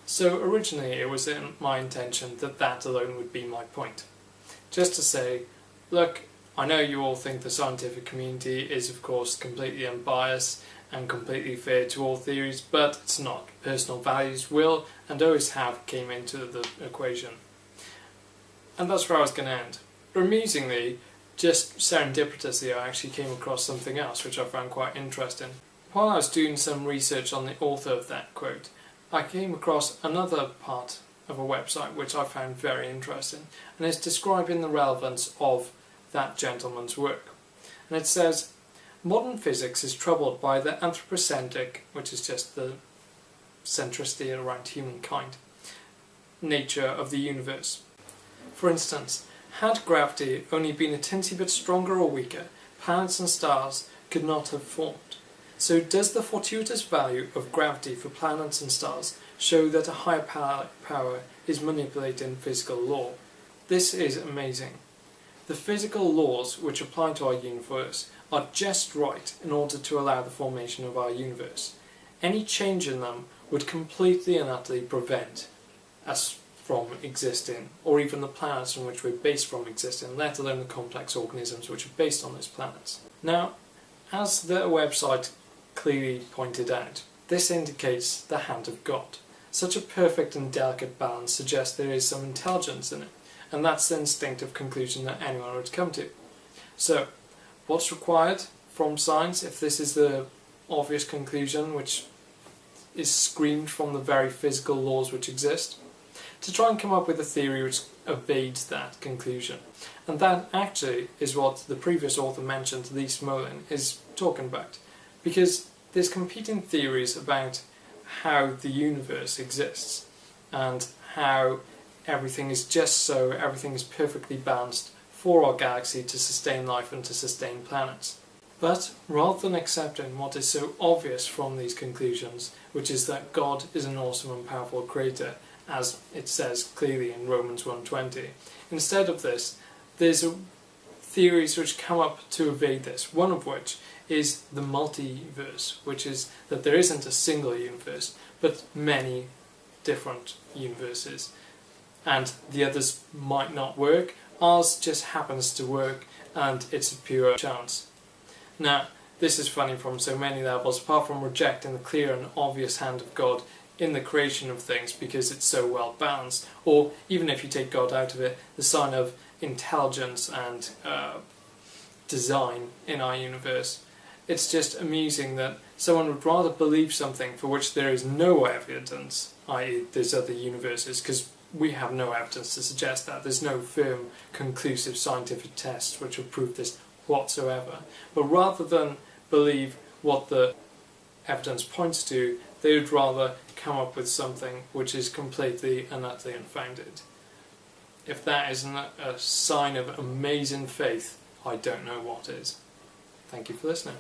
So originally it was in my intention that alone would be my point. Just to say, look, I know you all think the scientific community is of course completely unbiased and completely fair to all theories, but it's not. Personal values will and always have came into the equation. And that's where I was going to end. But amusingly, just serendipitously, I actually came across something else which I found quite interesting. While I was doing some research on the author of that quote, I came across another part of a website which I found very interesting, and it's describing the relevance of that gentleman's work. And it says, modern physics is troubled by the anthropocentric, which is just the centricity around humankind, nature of the universe. For instance, had gravity only been a teensy bit stronger or weaker, planets and stars could not have formed. So does the fortuitous value of gravity for planets and stars show that a higher power is manipulating physical law? This is amazing. The physical laws which apply to our universe are just right in order to allow the formation of our universe. Any change in them would completely and utterly prevent us from existing, or even the planets on which we're based from existing, let alone the complex organisms which are based on those planets. Now, as the website clearly pointed out, this indicates the hand of God. Such a perfect and delicate balance suggests there is some intelligence in it, and that's the instinctive conclusion that anyone would come to. So, what's required from science if this is the obvious conclusion which is screamed from the very physical laws which exist? To try and come up with a theory which evades that conclusion. And that actually is what the previous author mentioned, Lee Smolin, is talking about. Because there's competing theories about how the universe exists and how everything is just so, everything is perfectly balanced for our galaxy to sustain life and to sustain planets. But rather than accepting what is so obvious from these conclusions, which is that God is an awesome and powerful creator, as it says clearly in Romans 1:20, instead of this, there's theories which come up to evade this, one of which is the multiverse, which is that there isn't a single universe, but many different universes. And the others might not work, ours just happens to work, and it's a pure chance. Now, this is funny from so many levels, apart from rejecting the clear and obvious hand of God in the creation of things because it's so well balanced, or even if you take God out of it, the sign of intelligence and design in our universe. It's just amusing that someone would rather believe something for which there is no evidence, i.e. there's other universes, because we have no evidence to suggest that. There's no firm, conclusive scientific tests which will prove this whatsoever. But rather than believe what the evidence points to, they would rather come up with something which is completely and utterly unfounded. If that isn't a sign of amazing faith, I don't know what is. Thank you for listening.